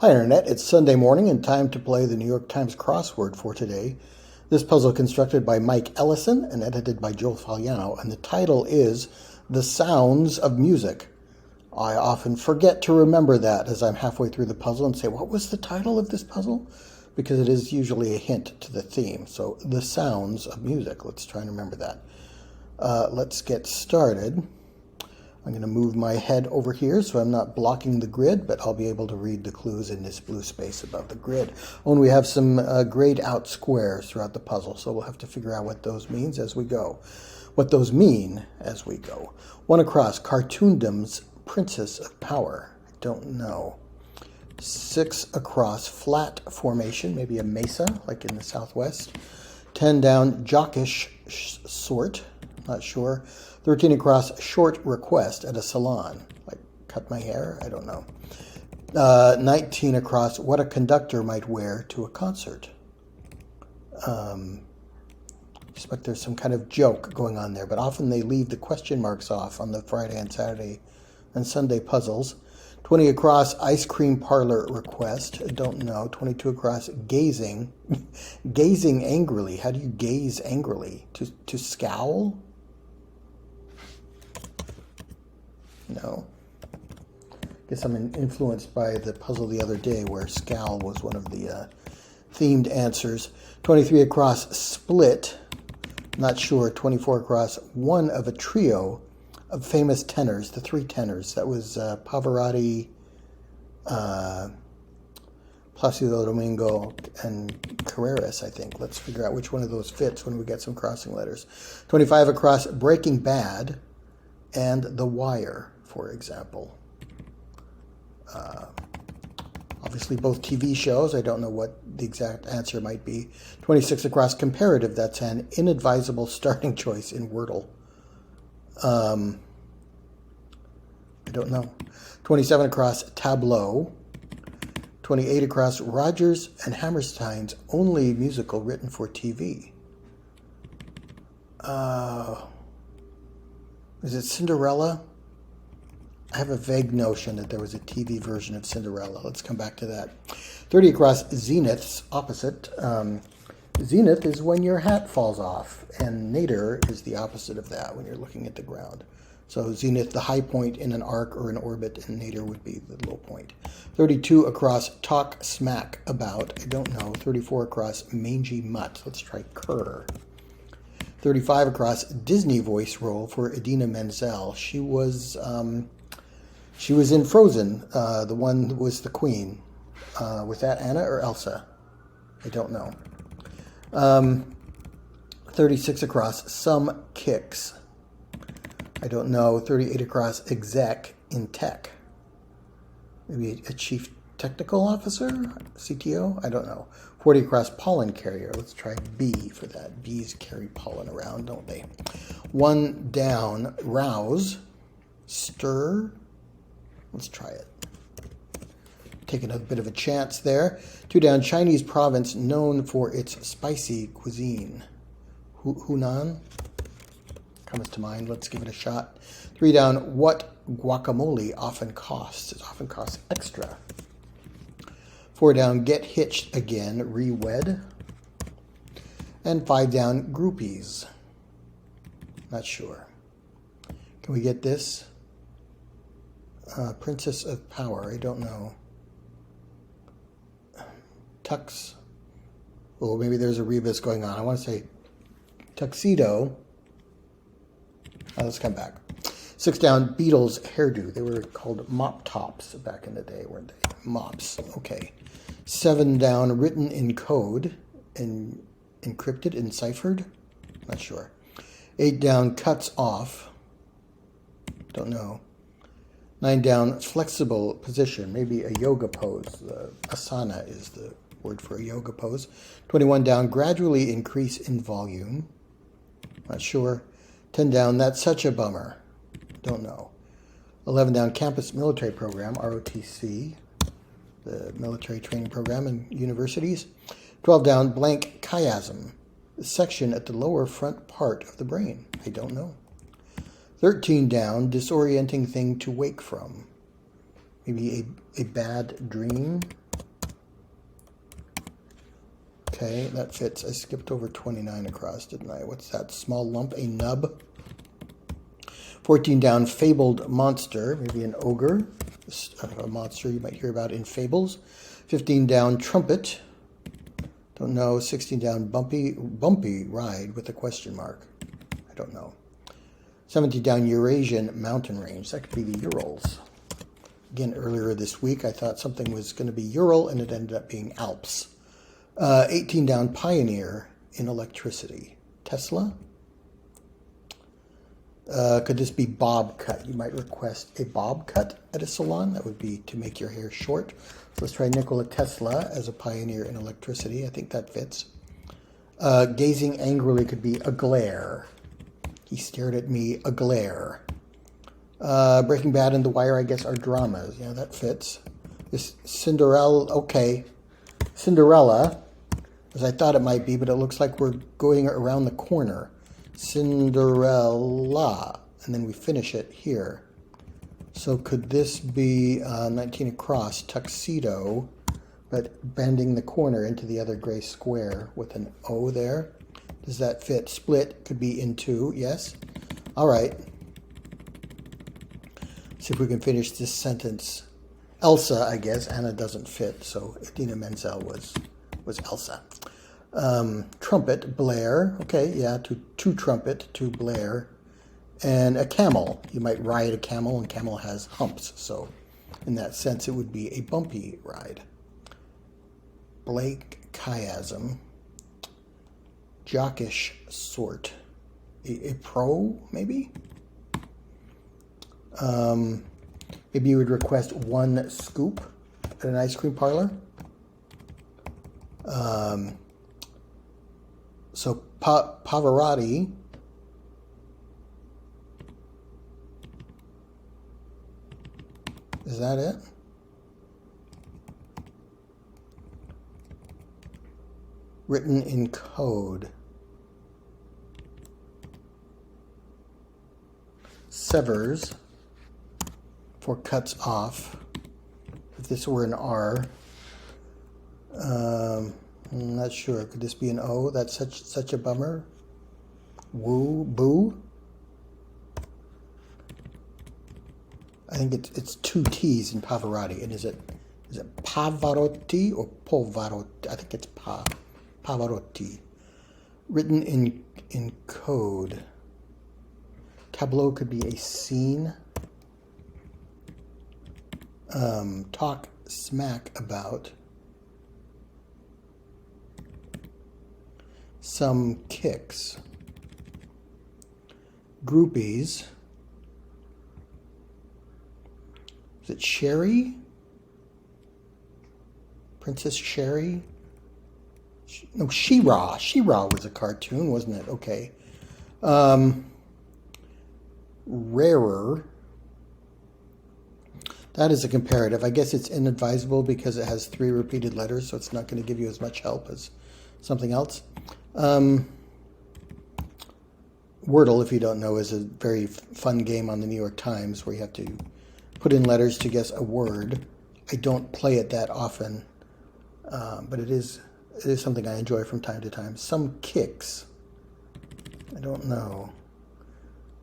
Hi Internet, it's Sunday morning and time to play the New York Times Crossword for today. This puzzle constructed by Mike Ellison and edited by Joel Fagliano, and the title is The Sounds of Music. I often forget to remember that as I'm halfway through the puzzle and say, what was the title of this puzzle? Because it is usually a hint to the theme. So, The Sounds of Music. Let's try and remember that. Let's get started. I'm going to move my head over here so I'm not blocking the grid, but I'll be able to read the clues in this blue space above the grid. And we have some grayed out squares throughout the puzzle, so we'll have to figure out what those mean as we go. One across, Cartoondom's Princess of Power. I don't know. 6 across, flat formation, maybe a mesa, like in the Southwest. 10 down, jockish sort, not sure. 13 across, short request at a salon. Like, cut my hair? I don't know. 19 across, what a conductor might wear to a concert. I suspect there's some kind of joke going on there, but often they leave the question marks off on the Friday and Saturday and Sunday puzzles. 20 across, ice cream parlor request. I don't know. 22 across, gazing. Gazing angrily. How do you gaze angrily? To scowl? No. Guess I'm influenced by the puzzle the other day where scowl was one of the themed answers. 23 across, split. Not sure. 24 across, one of a trio of famous tenors, the 3 tenors. That was Pavarotti, Placido Domingo, and Carreras, I think. Let's figure out which one of those fits when we get some crossing letters. 25 across, Breaking Bad and The Wire, for example. Obviously both TV shows. I don't know what the exact answer might be. 26 across, comparative. That's an inadvisable starting choice in Wordle. I don't know. 27 across, tableau. 28 across, Rodgers and Hammerstein's only musical written for TV. Is it Cinderella? I have a vague notion that there was a TV version of Cinderella. Let's come back to that. 30 across, zenith's opposite. Zenith is when your hat falls off, and nadir is the opposite of that when you're looking at the ground. So zenith, the high point in an arc or an orbit, and nadir would be the low point. 32 across, talk smack about. I don't know. 34 across, mangy mutt. Let's try cur. 35 across, Disney voice role for Idina Menzel. She was in Frozen, the one that was the queen. Was that Anna or Elsa? I don't know. 36 across, some kicks. I don't know. 38 across, exec in tech. Maybe a chief technical officer? CTO? I don't know. 40 across, pollen carrier. Let's try B for that. Bees carry pollen around, don't they? 1 down, rouse, stir. Let's try it. Taking a bit of a chance there. 2 down, Chinese province known for its spicy cuisine. Hunan comes to mind. Let's give it a shot. 3 down, what guacamole often costs. It often costs extra. 4 down, get hitched again, re-wed. And 5 down, groupies. Not sure. Can we get this? Princess of Power, I don't know. Tux. Oh, maybe there's a rebus going on. I want to say tuxedo. Let's come back. 6 down, Beatles hairdo. They were called mop tops back in the day, weren't they? Mops. Okay. 7 down, written in code, encrypted, enciphered. Not sure. 8 down, cuts off. Don't know. 9 down, flexible position. Maybe a yoga pose. Asana is the word for a yoga pose. 21 down, gradually increase in volume. Not sure. 10 down, that's such a bummer. Don't know. 11 down, campus military program, ROTC, the military training program in universities. 12 down, blank chiasm, the section at the lower front part of the brain. I don't know. 13 down, disorienting thing to wake from. Maybe a bad dream. Okay, that fits. I skipped over 29 across, didn't I? What's that? Small lump, a nub. 14 down, fabled monster, maybe an ogre, a monster you might hear about in fables. 15 down, trumpet. Don't know. 16 down, bumpy ride with a question mark. I don't know. 17 down, Eurasian mountain range. That could be the Urals. Again, earlier this week, I thought something was going to be Ural, and it ended up being Alps. 18 down, pioneer in electricity. Tesla. Could this be bob cut? You might request a bob cut at a salon. That would be to make your hair short. So let's try Nikola Tesla as a pioneer in electricity. I think that fits. Gazing angrily could be a glare. He stared at me, a glare. Breaking Bad and The Wire, I guess, are dramas. Yeah, that fits. This Cinderella, okay. Cinderella, as I thought it might be, but it looks like we're going around the corner. Cinderella, and then we finish it here. So could this be 19 across, tuxedo, but bending the corner into the other gray square with an O there? Does that fit? Split could be in two, yes. All right. See if we can finish this sentence. Elsa, I guess. Anna doesn't fit, so Idina Menzel was Elsa. Trumpet, Blair. Okay, yeah, to trumpet, to Blair. And a camel. You might ride a camel, and camel has humps. So in that sense, it would be a bumpy ride. Blake, chiasm. Jockish sort. A pro, maybe? Maybe you would request one scoop at an ice cream parlor. So Pavarotti, is that it? Written in code. Severs for cuts off. If this were an R, I'm not sure. Could this be an O? That's such a bummer. Woo, boo. I think it's two T's in Pavarotti. And is it Pavarotti or Povarotti? I think it's Pavarotti. Written in code. Tableau could be a scene. Talk smack about. Some kicks. Groupies. Is it Sherry? Princess Sherry? No, She-Ra. She-Ra was a cartoon, wasn't it? Okay. Rarer. That is a comparative. I guess it's inadvisable because it has 3 repeated letters, so it's not going to give you as much help as something else. Wordle, if you don't know, is a very fun game on the New York Times where you have to put in letters to guess a word. I don't play it that often, but it is something I enjoy from time to time. Some kicks. I don't know.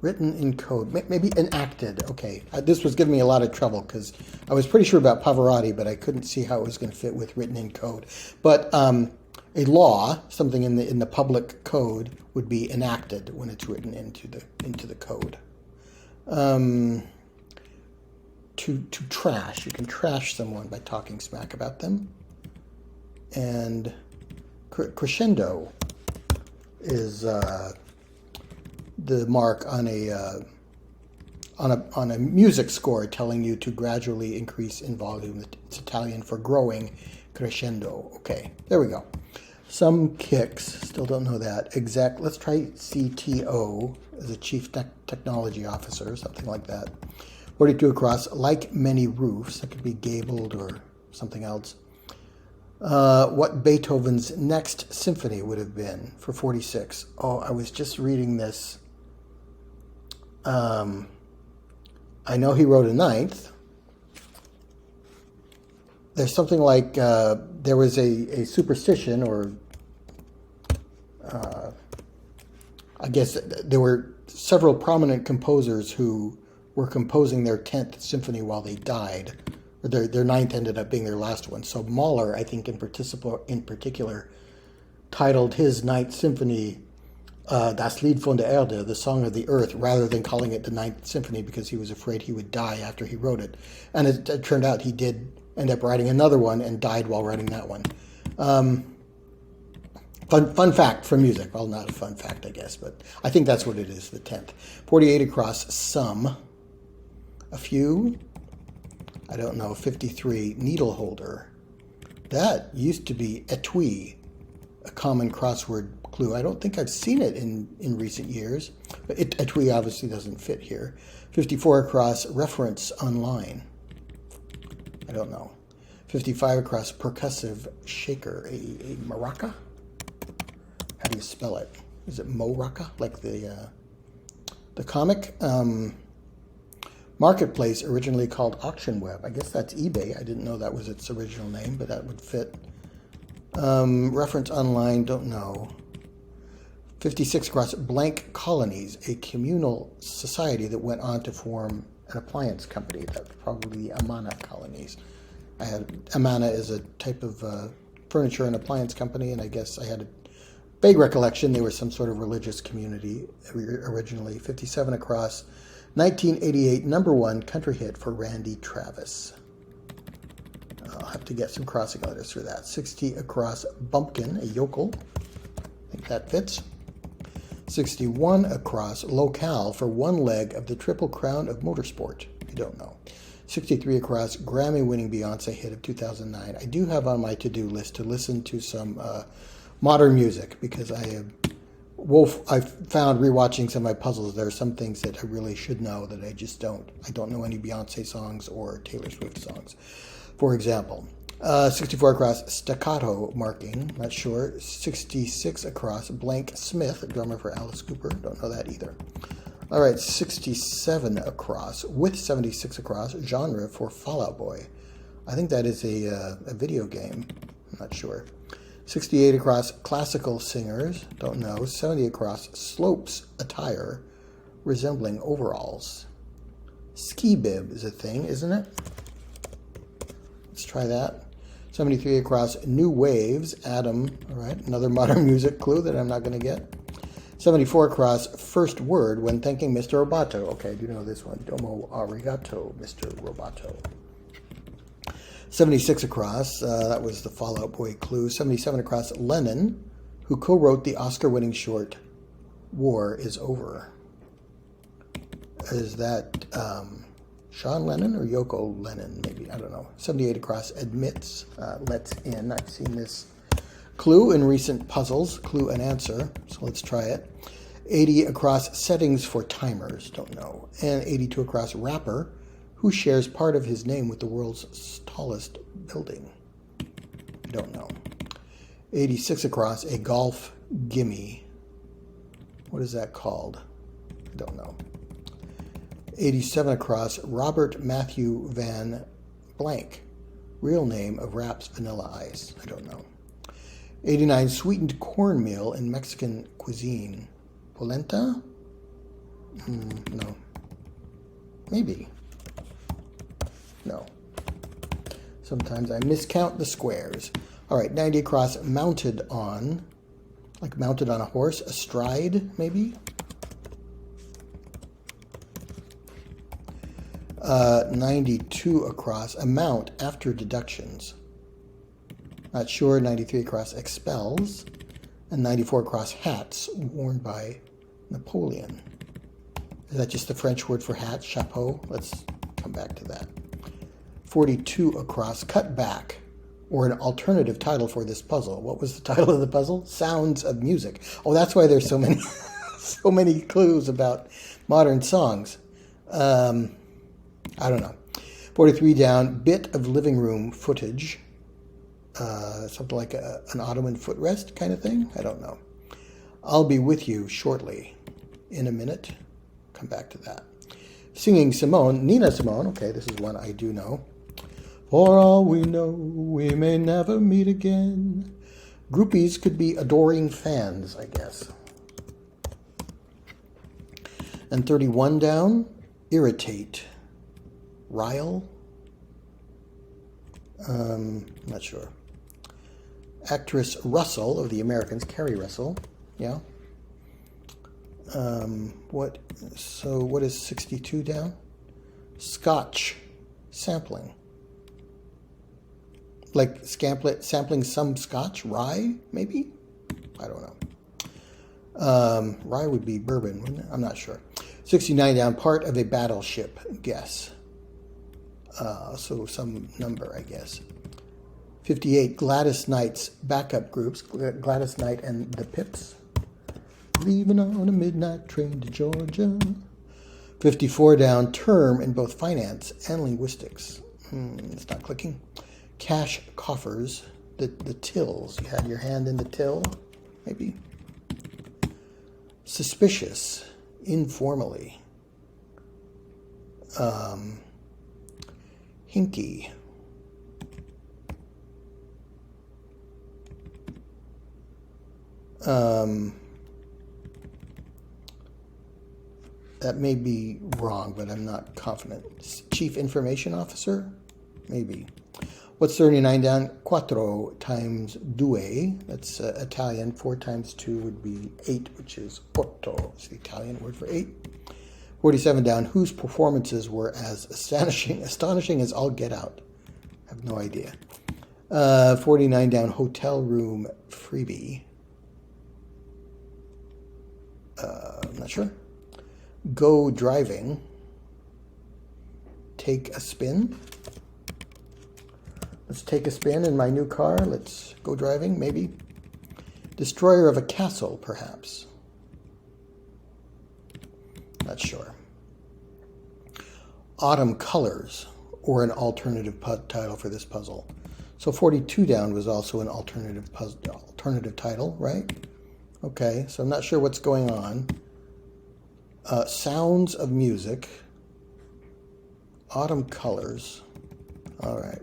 Written in code. Maybe enacted. Okay. This was giving me a lot of trouble because I was pretty sure about Pavarotti, but I couldn't see how it was going to fit with written in code. But a law, something in the public code, would be enacted when it's written into the code. To trash. You can trash someone by talking smack about them. And crescendo is the mark on a music score telling you to gradually increase in volume. It's Italian for growing. Crescendo. Okay, there we go. Some kicks. Still don't know that. Exact. Let's try CTO as a chief technology officer, something like that. 42 across. Like many roofs. That could be gabled or something else. What Beethoven's next symphony would have been for 46. Oh, I was just reading this. I know he wrote a ninth. There's something like there was a superstition or I guess there were several prominent composers who were composing their 10th symphony while they died. Or their ninth ended up being their last one. So Mahler, I think in particular, titled his Ninth Symphony Das Lied von der Erde, the Song of the Earth, rather than calling it the Ninth Symphony because he was afraid he would die after he wrote it. And it turned out he did end up writing another one and died while writing that one. Fun fact from music. Well, not a fun fact, I guess, but I think that's what it is, the 10th. 48 across, some. A few. I don't know. 53, needle holder. That used to be etui, a common crossword clue. I don't think I've seen it in recent years, but etui obviously doesn't fit here. 54 across, reference online. I don't know. 55 across, percussive shaker, a maraca? How do you spell it? Is it Mo-Raka, like the comic? Marketplace, originally called Auction Web. I guess that's eBay. I didn't know that was its original name, but that would fit. Reference online, don't know. 56 across, blank colonies, a communal society that went on to form an appliance company. That's probably the Amana colonies. Amana is a type of furniture and appliance company, and I guess I had a vague recollection they were some sort of religious community originally. 57 across, 1988 #1 country hit for Randy Travis. I'll have to get some crossing letters for that. 60 across, bumpkin, a yokel. I think that fits. 61 across, locale for one leg of the Triple Crown of Motorsport. I don't know. 63 across, Grammy-winning Beyonce hit of 2009. I do have on my to-do list to listen to some modern music because I found rewatching some of my puzzles, there are some things that I really should know that I just don't. I don't know any Beyonce songs or Taylor Swift songs, for example. 64 across, staccato marking, not sure. 66 across, blank Smith, drummer for Alice Cooper, don't know that either. All right, 67 across, with 76 across, genre for Fall Out Boy. I think that is a video game, I'm not sure. 68 across, classical singers, don't know. 70 across, slopes attire resembling overalls. Ski bib is a thing, isn't it? Let's try that. 73 across, new waves, Adam, all right, another modern music clue that I'm not going to get. 74 across, first word when thanking Mr. Roboto. Okay, I do know this one. Domo arigato, Mr. Roboto. 76 across, that was the Fall Out Boy clue. 77 across, Lennon, who co-wrote the Oscar-winning short, War is Over. Is that Sean Lennon or Yoko Lennon, maybe? I don't know. 78 across, admits, lets in. I've seen this clue in recent puzzles, clue and answer, so let's try it. 80 across, settings for timers, don't know. And 82 across, rapper, who shares part of his name with the world's tallest building. I don't know. 86 across, a golf gimme. What is that called? I don't know. 87 across, Robert Matthew Van Blank, real name of Rap's Vanilla Ice. I don't know. 89, sweetened cornmeal in Mexican cuisine. Polenta? No. Maybe. No. Sometimes I miscount the squares. All right, 90 across, mounted on, like mounted on a horse, astride, maybe? 92 across, amount after deductions. Not sure. 93 across, expels. And 94 across, hats worn by Napoleon. Is that just the French word for hat, chapeau? Let's come back to that. 42 across, cut back, or an alternative title for this puzzle. What was the title of the puzzle? Sounds of Music. Oh, that's why there's so many so many clues about modern songs. I don't know. 43 down, bit of living room footage. Something like an Ottoman footrest kind of thing? I don't know. I'll be with you shortly. In a minute. Come back to that. Singing Simone, Nina Simone. Okay, this is one I do know. For all we know, we may never meet again. Groupies could be adoring fans, I guess. And 31 down, irritate. Rile? Not sure. Actress Russell of The Americans, Carrie Russell. Yeah. What is 62 down? Scotch sampling. Like sampling some Scotch? Rye, maybe? I don't know. Rye would be bourbon, wouldn't it? I'm not sure. 69 down, part of a battleship. Guess. So some number, I guess. 58, Gladys Knight's backup groups. Gladys Knight and the Pips. Leaving on a midnight train to Georgia. 54 down, term in both finance and linguistics. It's not clicking. Cash coffers, the tills. You had your hand in the till, maybe. Suspicious, informally. Hinky. That may be wrong, but I'm not confident. Chief Information Officer? Maybe. What's 39 down? Quattro times due. That's Italian. 4 times 2 would be 8, which is otto. It's the Italian word for 8. 47 down. Whose performances were as astonishing as all get out? I have no idea. 49 down. Hotel room freebie. I'm not sure. Go driving. Take a spin. Let's take a spin in my new car. Let's go driving, maybe. Destroyer of a castle, perhaps. Not sure. Autumn colors, or an alternative title for this puzzle. So 42 down was also an alternative title, right? Okay, so I'm not sure what's going on. Sounds of music. Autumn colors. All right.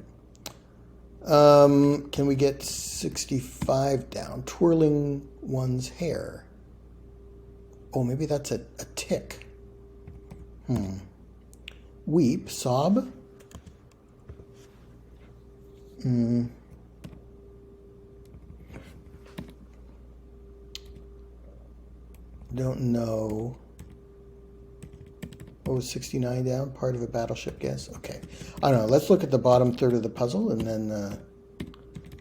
Can we get 65 down? Twirling one's hair. Oh, maybe that's a tick. Weep, sob. Don't know. What was 69 down? Part of a battleship, guess? Okay. I don't know. Let's look at the bottom third of the puzzle and then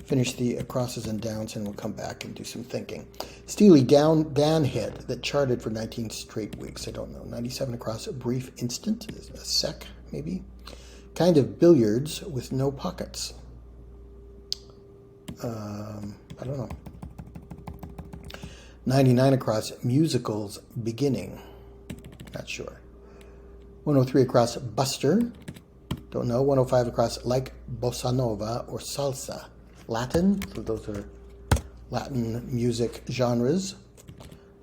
finish the crosses and downs, and we'll come back and do some thinking. Steely Dan hit that charted for 19 straight weeks. I don't know. 97 across, a brief instant. A sec, maybe. Kind of billiards with no pockets. I don't know. 99 across, musicals beginning. Not sure. 103 across, Buster. Don't know. 105 across, like bossa nova or salsa. Latin. So those are Latin music genres.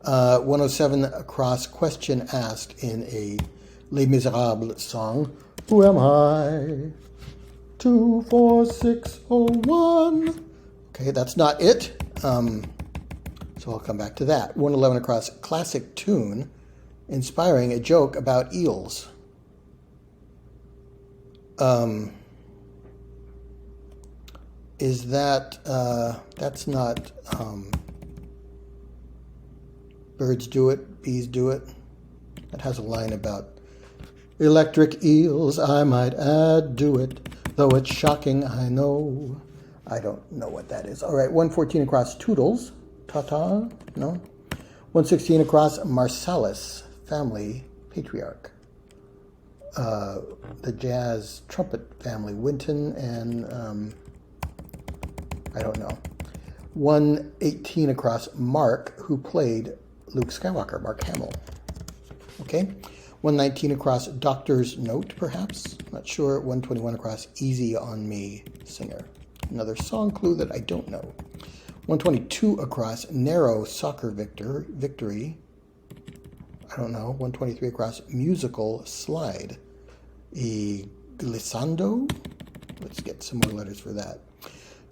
107 across, question asked in a Les Miserables song. Who am I? 24601. Okay, that's not it. So I'll come back to that. 111 across, classic tune inspiring a joke about eels. Is that, that's not, birds do it, bees do it. That has a line about electric eels, I might add, do it, though it's shocking, I know. I don't know what that is. All right, 114 across, Toodles. Ta-ta? No? 116 across, Marsalis, family patriarch. The jazz trumpet family, Winton and, I don't know. 118 across, Mark, who played Luke Skywalker, Mark Hamill. Okay. 119 across, Doctor's Note, perhaps. Not sure. 121 across, Easy on Me, singer. Another song clue that I don't know. 122 across, narrow soccer victory. I don't know. 123 across, musical slide. Glissando. Let's get some more letters for that.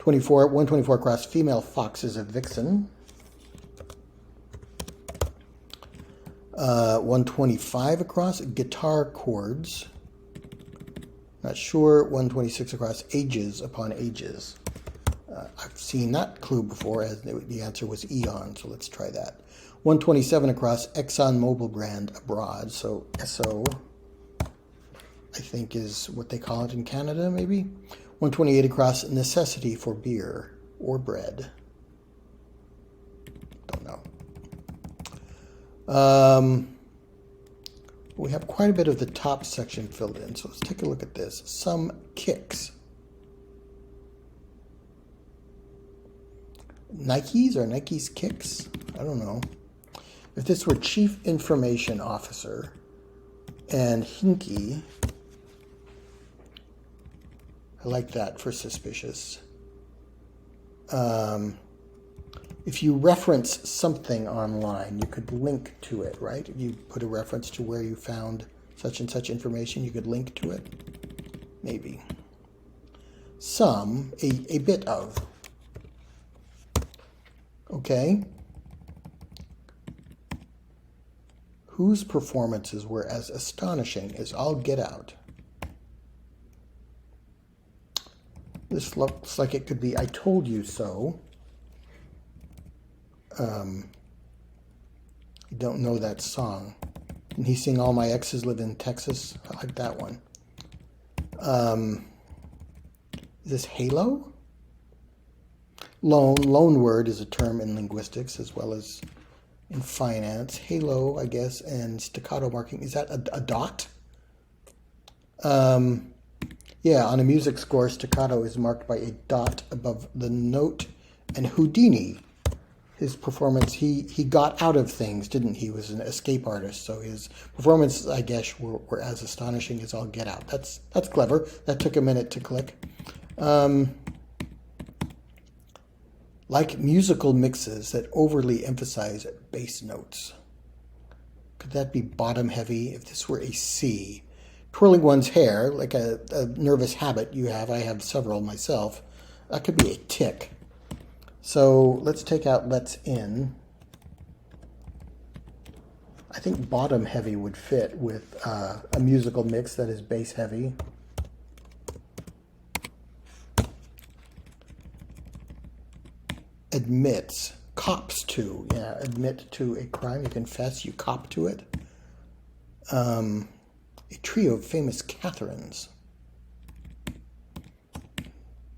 124 across, female fox is a vixen. 125 across, guitar chords. Not sure. 126 across, ages upon ages. I've seen that clue before, as the answer was Eon, so let's try that. 127 across, ExxonMobil brand abroad, so SO, I think is what they call it in Canada, maybe. 128 across, necessity for beer or bread. Don't know. We have quite a bit of the top section filled in, so let's take a look at this. Some kicks. Nikes or Nike's kicks? I don't know. If this were Chief Information Officer and Hinky, I like that for suspicious. If you reference something online, you could link to it, right? If you put a reference to where you found such and such information, you could link to it. Maybe. Some, a bit of. Okay. Whose performances were as astonishing as all get out? This looks like it could be I Told You So. I don't know that song. Can he sing All My Exes Live in Texas? I like that one. Is this Halo? Loan word is a term in linguistics as well as in finance. Halo, I guess, and staccato marking. Is that a dot? Yeah, on a music score, staccato is marked by a dot above the note. And Houdini, his performance, he got out of things, didn't he? He was an escape artist, so his performances, I guess, were as astonishing as all get out. That's clever. That took a minute to click. Like musical mixes that overly emphasize bass notes. Could that be bottom heavy if this were a C? Twirling one's hair, like a nervous habit you have. I have several myself. That could be a tick. So let's take out let's in. I think bottom heavy would fit with a musical mix that is bass heavy. Admits, cops to, yeah, admit to a crime, you confess, you cop to it. A trio of famous Catherines.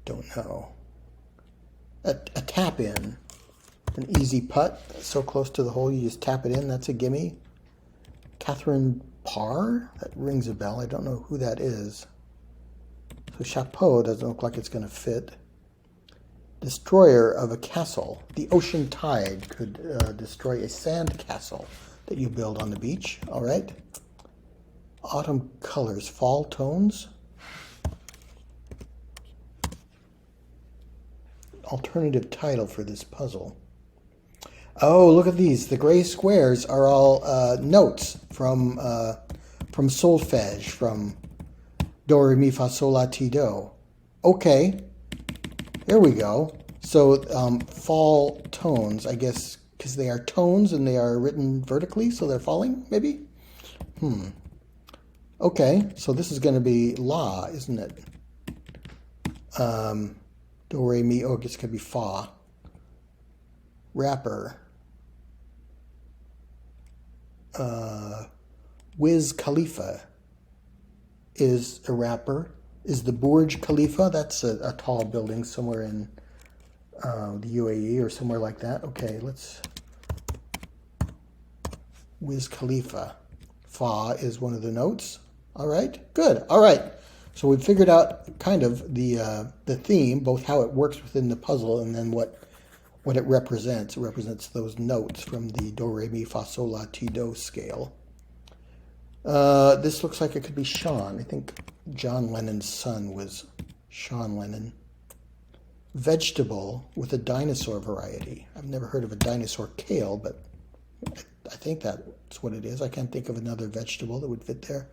Don't know. A tap in, an easy putt, so close to the hole you just tap it in, that's a gimme. Catherine Parr, that rings a bell, I don't know who that is. So chapeau doesn't look like it's going to fit. Destroyer of a castle. The ocean tide could destroy a sand castle that you build on the beach. All right. Autumn colors, fall tones. Alternative title for this puzzle. Oh, look at these. The gray squares are all notes from solfege, from do, re, mi, fa, sol, la, ti, do. Okay. There we go. So fall tones, I guess, because they are tones and they are written vertically, so they're falling, maybe? Okay, so this is going to be la, isn't it? Do, re, mi, oh, it's going to be fa. Rapper. Wiz Khalifa is a rapper. Is the Burj Khalifa? That's a tall building somewhere in the UAE or somewhere like that. Okay, let's... Wiz Khalifa. Fa is one of the notes. All right, good. All right. So we've figured out kind of the theme, both how it works within the puzzle and then what it represents. It represents those notes from the do, re, mi, fa, sol, la, ti, do scale. This looks like it could be Sean. I think John Lennon's son was Sean Lennon. Vegetable with a dinosaur variety. I've never heard of a dinosaur kale, but I think that's what it is. I can't think of another vegetable that would fit there.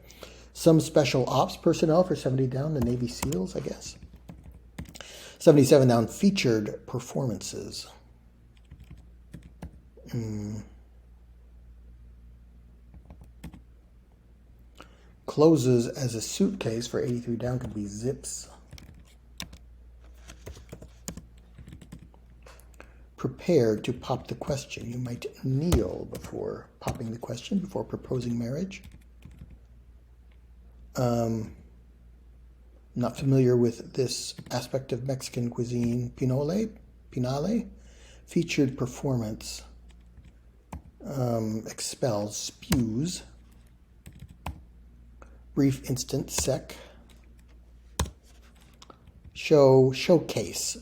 Some special ops personnel for 70 down, the Navy SEALs, I guess. 77 down, featured performances. Closes as a suitcase for 83 down could be zips. Prepared to pop the question. You might kneel before popping the question, before proposing marriage. Not familiar with this aspect of Mexican cuisine. Pinale, featured performance. Expels, spews. Brief instant, sec. Showcases.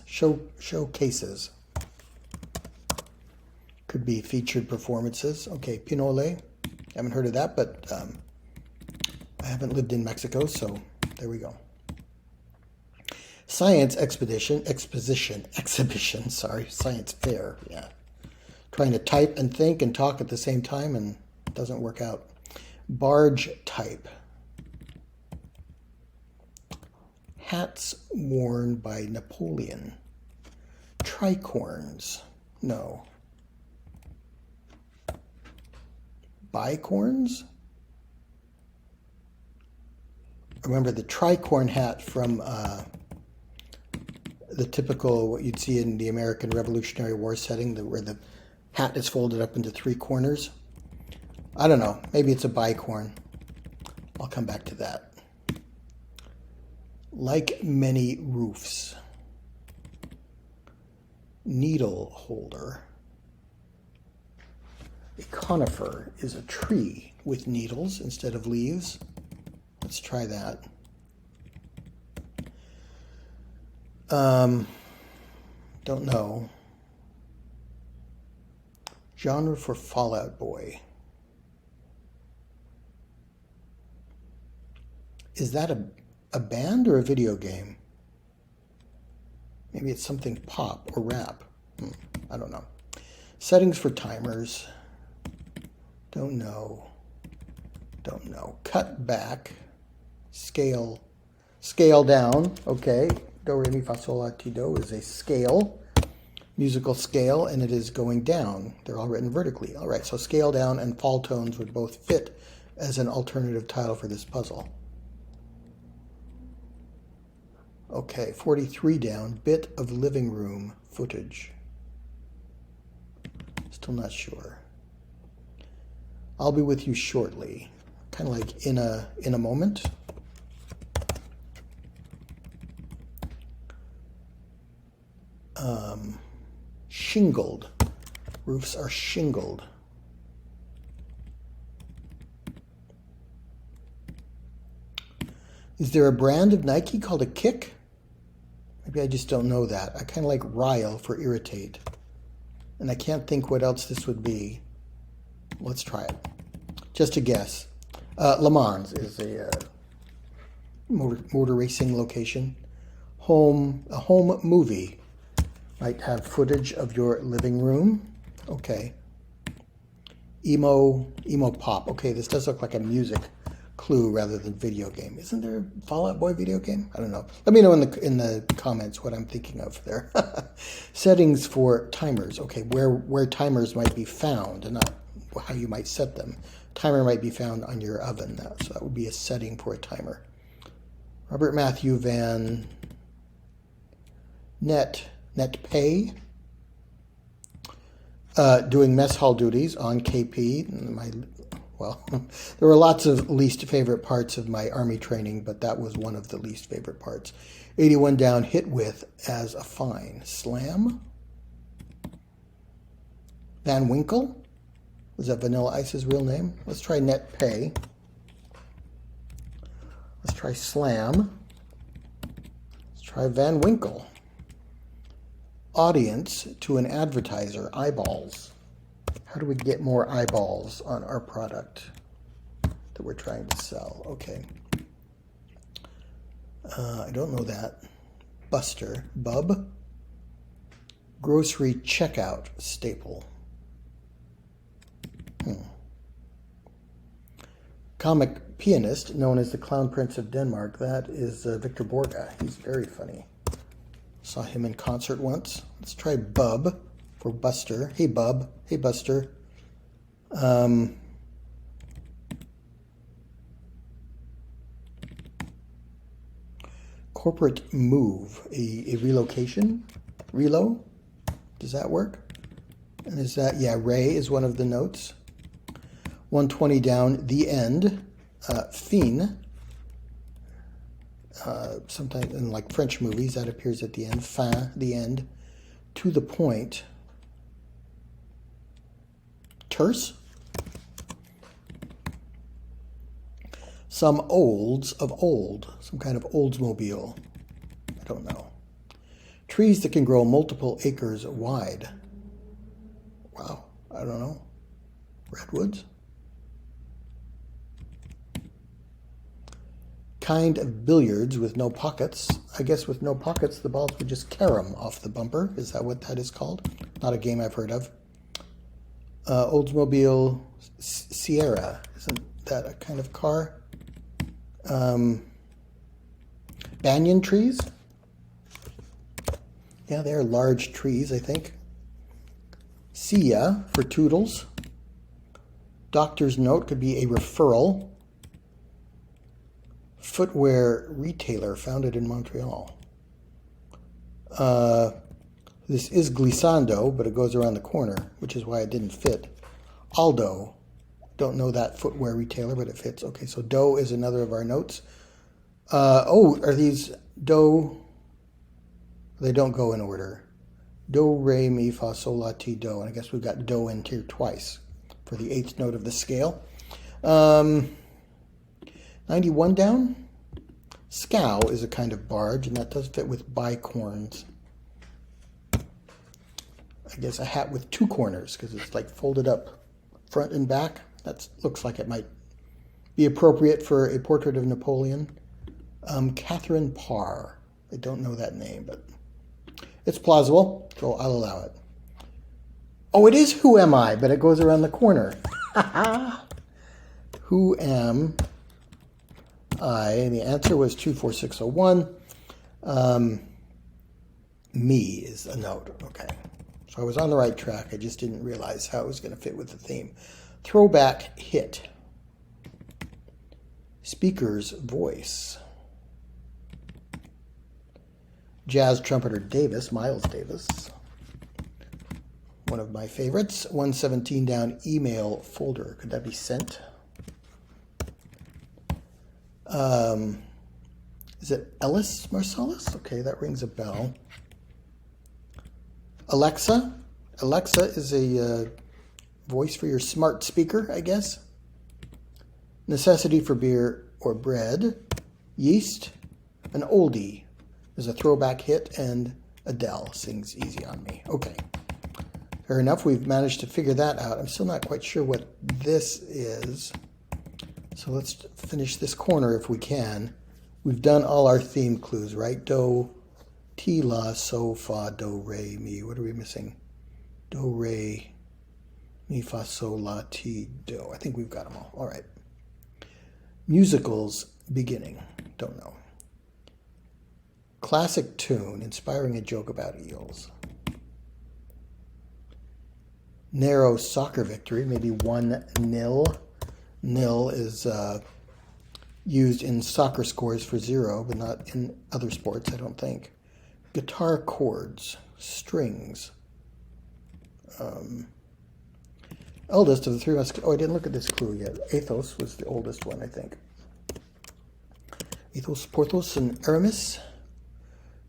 Could be featured performances. Okay, pinole. Haven't heard of that, but I haven't lived in Mexico, so there we go. Science exhibition, science fair, yeah. Trying to type and think and talk at the same time and it doesn't work out. Barge type. Hats worn by Napoleon. Tricorns, no. Bicorns? Remember the tricorn hat from the typical, what you'd see in the American Revolutionary War setting, where the hat is folded up into three corners. I don't know. Maybe it's a bicorn. I'll come back to that. Like many roofs. Needle holder. A conifer is a tree with needles instead of leaves. Let's try that. Don't know. Genre for Fallout Boy. Is that a band or a video game? Maybe it's something pop or rap. I don't know. Settings for timers. Don't know. Cut back. Scale down. Okay. Do, re, mi, fa, sol, la, ti, do is a scale. Musical scale, and it is going down. They're all written vertically. All right, so scale down and fall tones would both fit as an alternative title for this puzzle. Okay, 43 down. Bit of living room footage. Still not sure. I'll be with you shortly. Kind of like in a moment. Shingled. Roofs are shingled. Is there a brand of Nike called a Kick? Maybe I just don't know that. I kind of like rile for irritate. And I can't think what else this would be. Let's try it. Just a guess. Le Mans is a motor racing location. A home movie. Might have footage of your living room. Okay. Emo pop. Okay, this does look like a music clue rather than video game. Isn't there a Fallout Boy video game? I don't know. Let me know in the comments what I'm thinking of there. Settings for timers. Okay, where timers might be found and not how you might set them. Timer might be found on your oven, so that would be a setting for a timer. Robert Matthew Van Net Pay, doing mess hall duties on KP. There were lots of least favorite parts of my Army training, but that was one of the least favorite parts. 81 down, hit with as a fine. Slam. Van Winkle. Was that Vanilla Ice's real name? Let's try Net Pay. Let's try Slam. Let's try Van Winkle. Audience to an advertiser, eyeballs. How do we get more eyeballs on our product that we're trying to sell? Okay. I don't know that. Buster, bub. Grocery checkout staple. Comic pianist known as the Clown Prince of Denmark. That is Victor Borge. He's very funny. Saw him in concert once. Let's try Bub for Buster. Hey, Bub. Hey, Buster. Corporate move. A relocation? Relo? Does that work? And is that, yeah, Ray is one of the notes. 120 down, the end. Fin. Sometimes in like French movies, that appears at the end. Fin, the end. To the point. Terse. Some olds of old. Some kind of Oldsmobile. I don't know. Trees that can grow multiple acres wide. Wow, I don't know. Redwoods? Kind of billiards with no pockets. I guess with no pockets, the balls would just carom off the bumper. Is that what that is called? Not a game I've heard of. Oldsmobile Sierra. Isn't that a kind of car? Banyan trees? Yeah, they are large trees, I think. See ya for Toodles. Doctor's note could be a referral. Footwear retailer founded in Montreal. This is glissando, but it goes around the corner, which is why it didn't fit. Aldo. Don't know that footwear retailer, but it fits. Okay, so do is another of our notes. Are these do? They don't go in order. Do, re, mi, fa, sol, la, ti, do. And I guess we've got do in here twice for the 8th note of the scale. 91 down. Scow is a kind of barge, and that does fit with bicorns. I guess a hat with 2 corners, because it's like folded up front and back. That looks like it might be appropriate for a portrait of Napoleon. Catherine Parr. I don't know that name, but it's plausible, so I'll allow it. Oh, it is Who Am I, but it goes around the corner. Who am I? And the answer was 24601. Me is a note. Okay. So I was on the right track. I just didn't realize how it was going to fit with the theme. Throwback hit. Speaker's voice. Jazz trumpeter Davis, Miles Davis. One of my favorites. 117 down, email folder. Could that be sent? Is it Ellis Marcellus? Okay, that rings a bell. Alexa. Alexa is a voice for your smart speaker, I guess. Necessity for beer or bread. Yeast. An oldie. There's a throwback hit, and Adele sings Easy on Me. Okay. Fair enough. We've managed to figure that out. I'm still not quite sure what this is. So let's finish this corner if we can. We've done all our theme clues, right? Do, ti, la, so, fa, do, re, mi. What are we missing? Do, re, mi, fa, so, la, ti, do. I think we've got them all. All right. Musicals beginning. Don't know. Classic tune inspiring a joke about eels. Narrow soccer victory, maybe 1-0. Nil is used in soccer scores for 0, but not in other sports, I don't think. Guitar chords, strings. Eldest of the 3 Musketeers. Oh, I didn't look at this clue yet. Athos was the oldest one, I think. Athos, Porthos, and Aramis.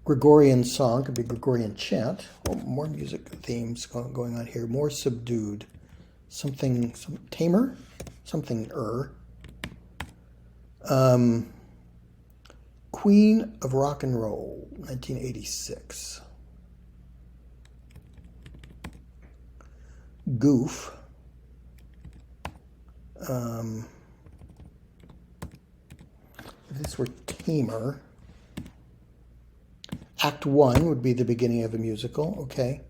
Gregorian song, could be Gregorian chant. Oh, more music themes going on here. More subdued. Something, tamer? Something Queen of Rock and Roll, 1986. Goof. If this were tamer. Act 1 would be the beginning of a musical, okay.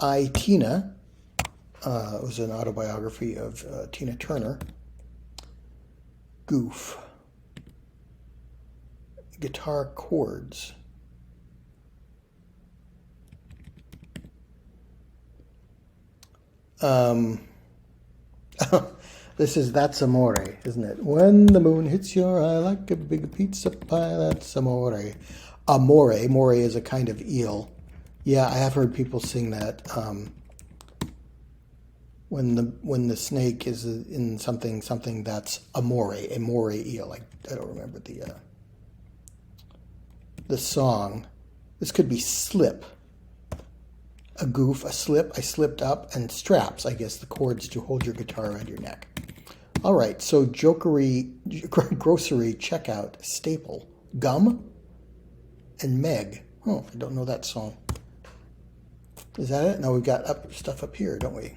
I, Tina, was an autobiography of Tina Turner. Goof. Guitar chords. This is That's Amore, isn't it? When the moon hits your eye like a big pizza pie, that's amore. Amore. More is a kind of eel. Yeah, I have heard people sing that. When the snake is in something that's amore eel. I don't remember the song. This could be slip. A goof, a slip, I slipped up, and straps, I guess the cords to hold your guitar around your neck. All right, so grocery checkout staple, gum, and Meg. Oh, I don't know that song. Is that it? No, we've got stuff up here, don't we?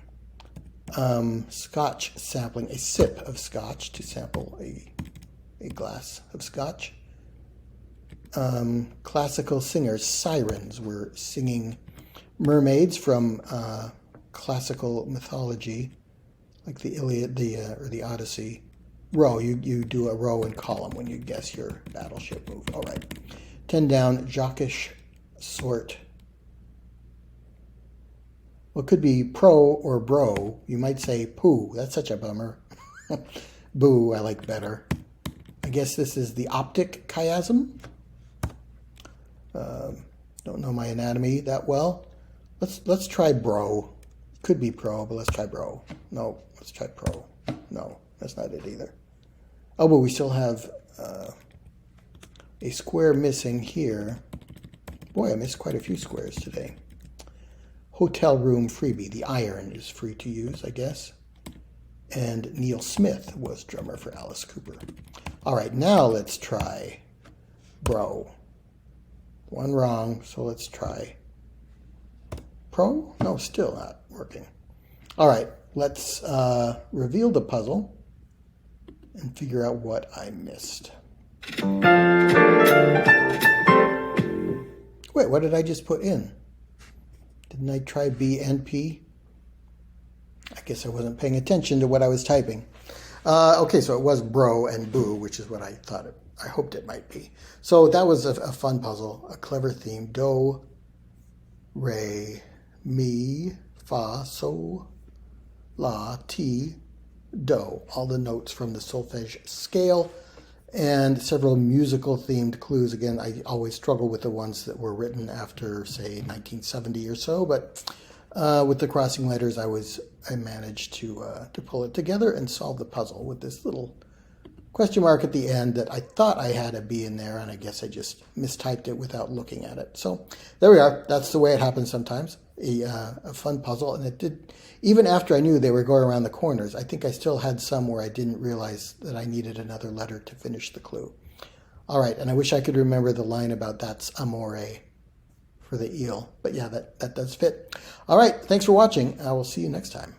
Scotch sampling, a sip of scotch to sample a glass of scotch. Classical singers, sirens, were singing mermaids from classical mythology, like the Iliad, or the Odyssey. Row, you do a row and column when you guess your battleship move. All right. 10 down, jockish sort. Well, it could be pro or bro. You might say poo. That's such a bummer. Boo, I like better. I guess this is the optic chiasm. Don't know my anatomy that well. Let's try bro. Could be pro, but let's try bro. No, let's try pro. No, that's not it either. Oh, but we still have a square missing here. Boy, I missed quite a few squares today. Hotel room freebie. The iron is free to use, I guess. And Neil Smith was drummer for Alice Cooper. All right, now let's try bro. One wrong, so let's try pro? No, still not working. All right, let's reveal the puzzle and figure out what I missed. Wait, what did I just put in? Didn't I try B and P? I guess I wasn't paying attention to what I was typing. Okay, so it was bro and boo, which is what I thought I hoped it might be. So that was a fun puzzle, a clever theme. Do, re, mi, fa, sol, la, ti, do. All the notes from the solfege scale and several musical themed clues. Again, I always struggle with the ones that were written after, say, 1970 or so, but with the crossing letters, I managed to pull it together and solve the puzzle with this little question mark at the end that I thought I had a B in there, and I guess I just mistyped it without looking at it. So there we are. That's the way it happens sometimes. A fun puzzle, and it did. Even after I knew they were going around the corners, I think I still had some where I didn't realize that I needed another letter to finish the clue. All right, and I wish I could remember the line about that's amore for the eel. But yeah, that does fit. All right, thanks for watching. I will see you next time.